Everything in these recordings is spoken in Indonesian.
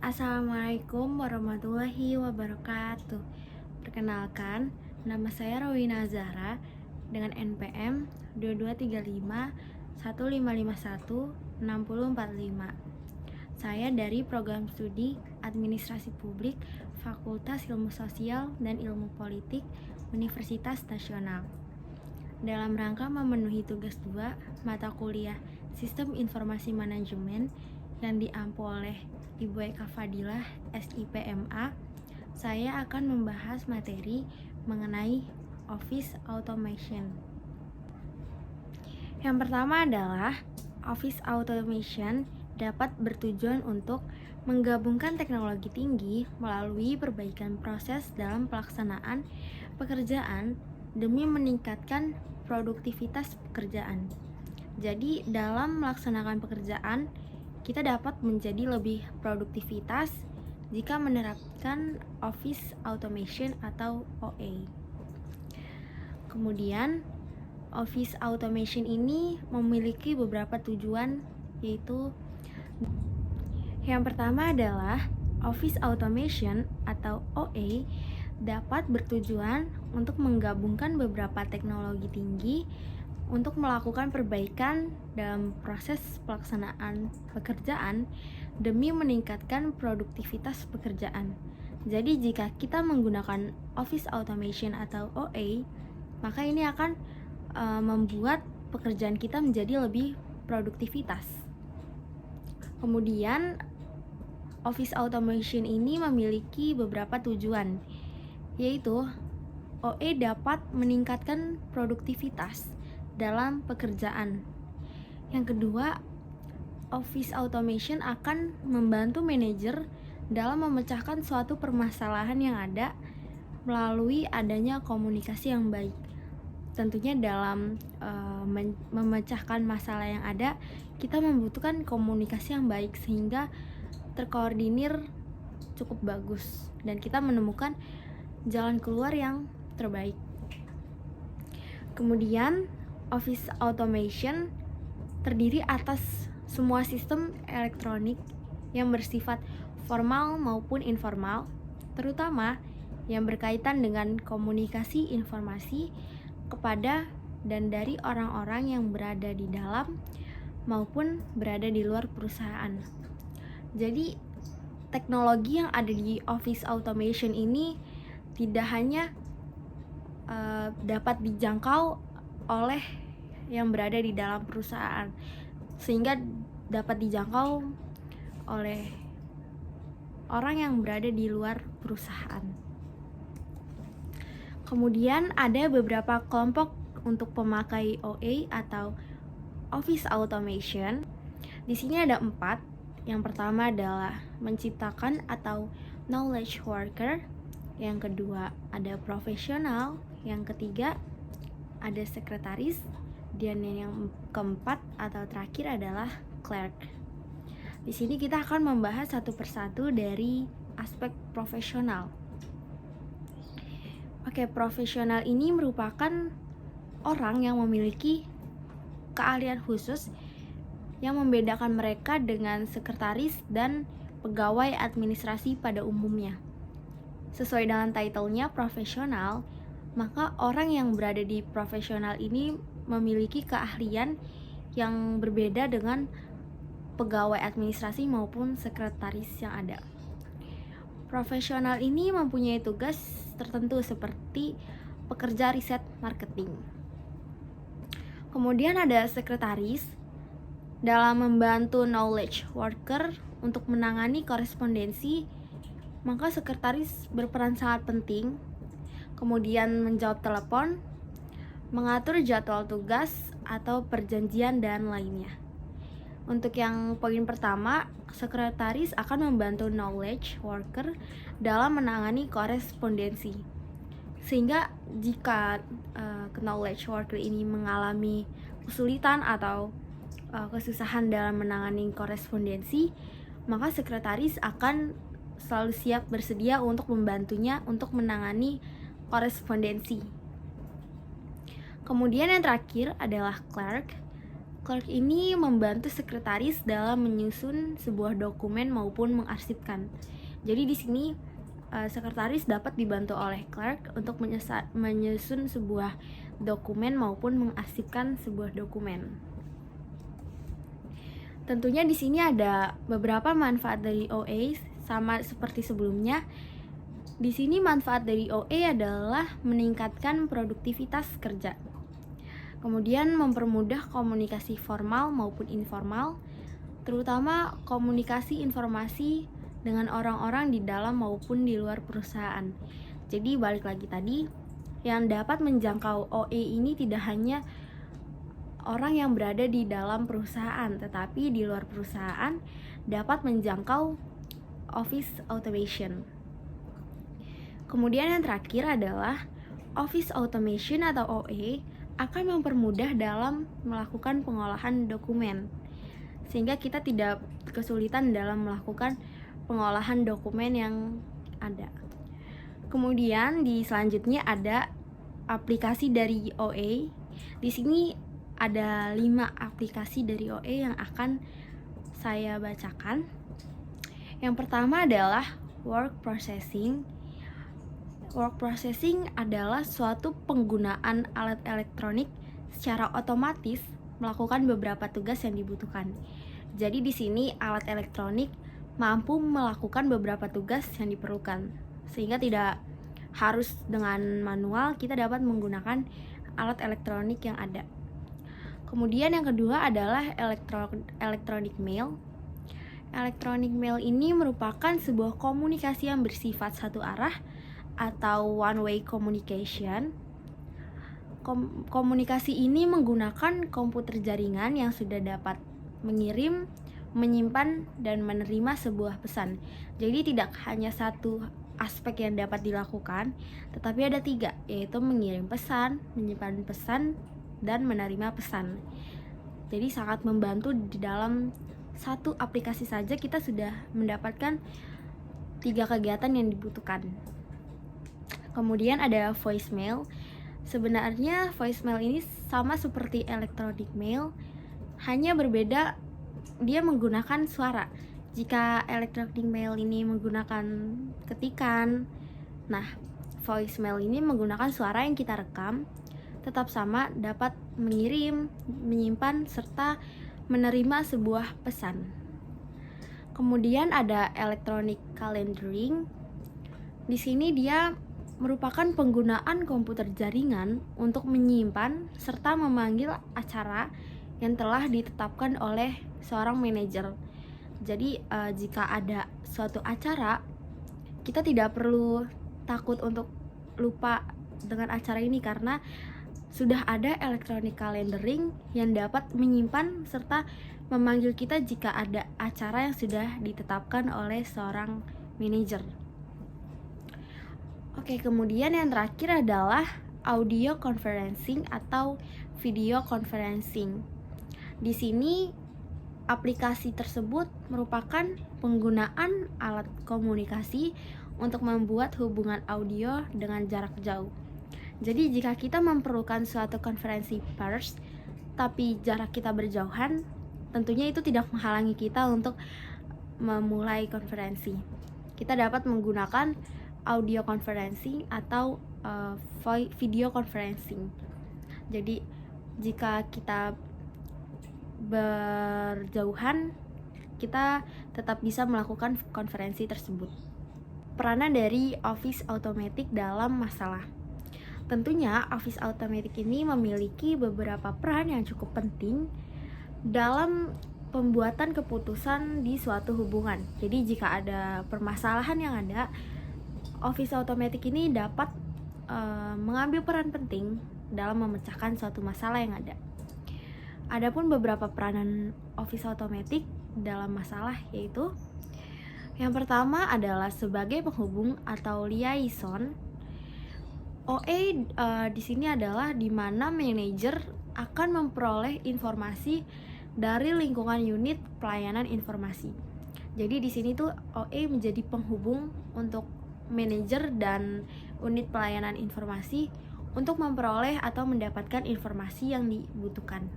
Assalamualaikum warahmatullahi wabarakatuh. Perkenalkan, nama saya Rowina Zahra dengan NPM 2235 Saya dari program studi Administrasi Publik Fakultas Ilmu Sosial dan Ilmu Politik Universitas Nasional. Dalam rangka memenuhi tugas 2 mata kuliah Sistem Informasi Manajemen yang diampu oleh Ibu Eka Fadilah, SIPMA, saya akan membahas materi mengenai Office Automation. Yang pertama adalah Office Automation dapat bertujuan untuk menggabungkan teknologi tinggi melalui perbaikan proses dalam pelaksanaan pekerjaan demi meningkatkan produktivitas pekerjaan. Jadi, dalam melaksanakan pekerjaan, kita dapat menjadi lebih produktivitas jika menerapkan Office Automation atau OA. Kemudian, Office Automation ini memiliki beberapa tujuan, yaitu yang pertama adalah Office Automation atau OA dapat bertujuan untuk menggabungkan beberapa teknologi tinggi untuk melakukan perbaikan dalam proses pelaksanaan pekerjaan demi meningkatkan produktivitas pekerjaan. Jadi jika kita menggunakan Office Automation atau OA, maka ini akan membuat pekerjaan kita menjadi lebih produktivitas. Kemudian Office Automation ini memiliki beberapa tujuan, yaitu OA dapat meningkatkan produktivitas dalam pekerjaan. Yang kedua, Office Automation akan membantu manajer dalam memecahkan suatu permasalahan yang ada melalui adanya komunikasi yang baik. Tentunya dalam memecahkan masalah yang ada, kita membutuhkan komunikasi yang baik sehingga terkoordinir cukup bagus dan kita menemukan jalan keluar yang terbaik. Kemudian Office Automation terdiri atas semua sistem elektronik yang bersifat formal maupun informal, terutama yang berkaitan dengan komunikasi informasi kepada dan dari orang-orang yang berada di dalam maupun berada di luar perusahaan. Jadi, teknologi yang ada di Office Automation ini tidak hanya dapat dijangkau oleh yang berada di dalam perusahaan, sehingga dapat dijangkau oleh orang yang berada di luar perusahaan. Kemudian ada beberapa kelompok untuk pemakai OA atau Office Automation. Di sini ada 4. Yang pertama adalah menciptakan atau knowledge worker. Yang kedua ada profesional. Yang ketiga ada sekretaris. Dan yang keempat atau terakhir adalah clerk. Di sini kita akan membahas satu persatu dari aspek profesional. Oke, profesional ini merupakan orang yang memiliki keahlian khusus yang membedakan mereka dengan sekretaris dan pegawai administrasi pada umumnya. Sesuai dengan title-nya profesional, maka orang yang berada di profesional ini memiliki keahlian yang berbeda dengan pegawai administrasi maupun sekretaris yang ada. Profesional ini mempunyai tugas tertentu seperti pekerja riset marketing. Kemudian ada sekretaris dalam membantu knowledge worker untuk menangani korespondensi, maka sekretaris berperan sangat penting. Kemudian menjawab telepon, mengatur jadwal tugas atau perjanjian dan lainnya. Untuk yang poin pertama, sekretaris akan membantu knowledge worker dalam menangani korespondensi. Sehingga jika knowledge worker ini mengalami kesulitan atau kesusahan dalam menangani korespondensi, maka sekretaris akan selalu siap bersedia untuk membantunya untuk menangani korespondensi. Kemudian yang terakhir adalah clerk. Clerk ini membantu sekretaris dalam menyusun sebuah dokumen maupun mengarsipkan. Jadi di sini sekretaris dapat dibantu oleh clerk untuk menyusun sebuah dokumen maupun mengarsipkan sebuah dokumen. Tentunya di sini ada beberapa manfaat dari OA, sama seperti sebelumnya. Di sini manfaat dari OA adalah meningkatkan produktivitas kerja. Kemudian mempermudah komunikasi formal maupun informal, terutama komunikasi informasi dengan orang-orang di dalam maupun di luar perusahaan. Jadi balik lagi tadi, yang dapat menjangkau OA ini tidak hanya orang yang berada di dalam perusahaan, tetapi di luar perusahaan dapat menjangkau office automation. Kemudian yang terakhir adalah office automation atau OA akan mempermudah dalam melakukan pengolahan dokumen, sehingga kita tidak kesulitan dalam melakukan pengolahan dokumen yang ada. Kemudian di selanjutnya ada aplikasi dari OA. Di sini ada 5 aplikasi dari OA yang akan saya bacakan. Yang pertama adalah work processing. Work processing adalah suatu penggunaan alat elektronik secara otomatis melakukan beberapa tugas yang dibutuhkan. Jadi di sini alat elektronik mampu melakukan beberapa tugas yang diperlukan, sehingga tidak harus dengan manual, kita dapat menggunakan alat elektronik yang ada. Kemudian yang kedua adalah electronic mail. Electronic mail ini merupakan sebuah komunikasi yang bersifat satu arah atau one way communication. Komunikasi ini menggunakan komputer jaringan yang sudah dapat mengirim, menyimpan, dan menerima sebuah pesan. Jadi tidak hanya satu aspek yang dapat dilakukan, tetapi ada 3, yaitu mengirim pesan, menyimpan pesan, dan menerima pesan. Jadi sangat membantu. Di dalam satu aplikasi saja kita sudah mendapatkan 3 kegiatan yang dibutuhkan. Kemudian ada voicemail. Sebenarnya voicemail ini sama seperti electronic mail, hanya berbeda dia menggunakan suara. Jika electronic mail ini menggunakan ketikan, nah voicemail ini menggunakan suara yang kita rekam. Tetap sama, dapat mengirim, menyimpan, serta menerima sebuah pesan. Kemudian ada electronic calendaring. Di sini dia merupakan penggunaan komputer jaringan untuk menyimpan serta memanggil acara yang telah ditetapkan oleh seorang manajer. Jadi jika ada suatu acara, kita tidak perlu takut untuk lupa dengan acara ini, karena sudah ada electronic calendaring yang dapat menyimpan serta memanggil kita jika ada acara yang sudah ditetapkan oleh seorang manajer. Oke, kemudian yang terakhir adalah audio conferencing atau video conferencing. Di sini aplikasi tersebut merupakan penggunaan alat komunikasi untuk membuat hubungan audio dengan jarak jauh. Jadi jika kita memerlukan suatu konferensi pers, tapi jarak kita berjauhan, tentunya itu tidak menghalangi kita untuk memulai konferensi. Kita dapat menggunakan audio conferencing atau video conferencing. Jadi jika kita berjauhan, kita tetap bisa melakukan konferensi tersebut. Peranan dari Office Automatic dalam masalah. Tentunya Office Automatic ini memiliki beberapa peran yang cukup penting dalam pembuatan keputusan di suatu hubungan. Jadi jika ada permasalahan yang ada, Office Automatic ini dapat mengambil peran penting dalam memecahkan suatu masalah yang ada. Adapun beberapa peranan Office Automatic dalam masalah, yaitu yang pertama adalah sebagai penghubung atau liaison. OA di sini adalah di mana manajer akan memperoleh informasi dari lingkungan unit pelayanan informasi. Jadi di sini tuh OA menjadi penghubung untuk manajer dan unit pelayanan informasi untuk memperoleh atau mendapatkan informasi yang dibutuhkan.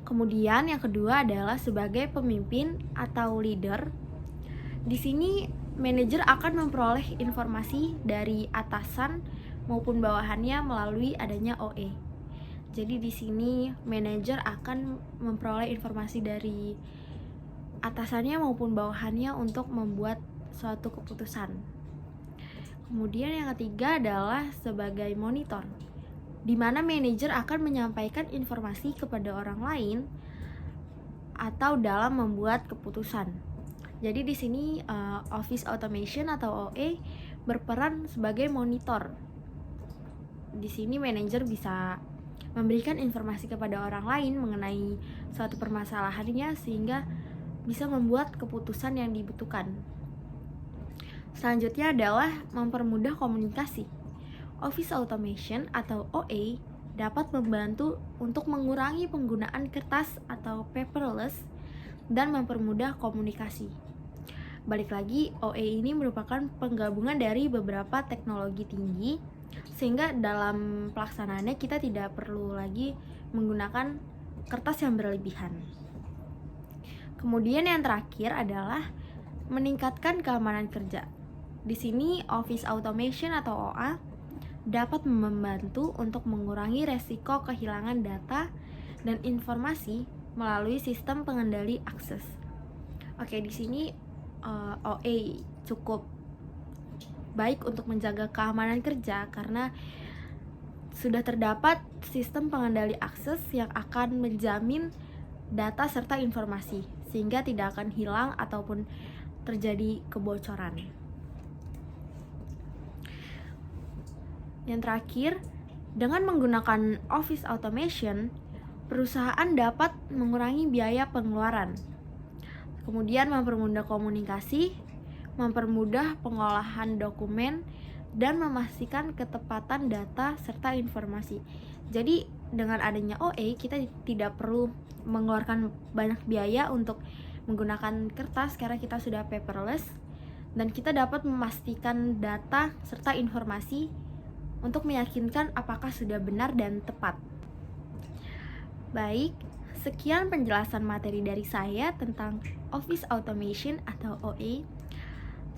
Kemudian yang kedua adalah sebagai pemimpin atau leader. Di sini manajer akan memperoleh informasi dari atasan maupun bawahannya melalui adanya OE. Jadi di sini manajer akan memperoleh informasi dari atasannya maupun bawahannya untuk membuat suatu keputusan. Kemudian yang ketiga adalah sebagai monitor, di mana manajer akan menyampaikan informasi kepada orang lain atau dalam membuat keputusan. Jadi di sini Office Automation atau OA berperan sebagai monitor. Di sini manajer bisa memberikan informasi kepada orang lain mengenai suatu permasalahannya sehingga bisa membuat keputusan yang dibutuhkan. Selanjutnya adalah mempermudah komunikasi. Office Automation atau OA dapat membantu untuk mengurangi penggunaan kertas atau paperless dan mempermudah komunikasi. Balik lagi, OA ini merupakan penggabungan dari beberapa teknologi tinggi, sehingga dalam pelaksanaannya kita tidak perlu lagi menggunakan kertas yang berlebihan. Kemudian yang terakhir adalah meningkatkan keamanan kerja. Di sini Office Automation atau OA dapat membantu untuk mengurangi resiko kehilangan data dan informasi melalui sistem pengendali akses. Oke, di sini OA cukup baik untuk menjaga keamanan kerja karena sudah terdapat sistem pengendali akses yang akan menjamin data serta informasi sehingga tidak akan hilang ataupun terjadi kebocoran. Yang terakhir, dengan menggunakan Office Automation, perusahaan dapat mengurangi biaya pengeluaran. Kemudian mempermudah komunikasi, mempermudah pengolahan dokumen, dan memastikan ketepatan data serta informasi. Jadi dengan adanya OA, kita tidak perlu mengeluarkan banyak biaya untuk menggunakan kertas karena kita sudah paperless, dan kita dapat memastikan data serta informasi untuk meyakinkan apakah sudah benar dan tepat. Baik, sekian penjelasan materi dari saya tentang Office Automation atau OA.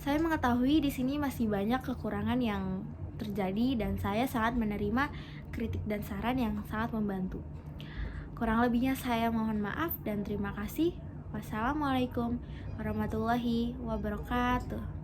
Saya mengetahui di sini masih banyak kekurangan yang terjadi dan saya sangat menerima kritik dan saran yang sangat membantu. Kurang lebihnya saya mohon maaf dan terima kasih. Wassalamualaikum warahmatullahi wabarakatuh.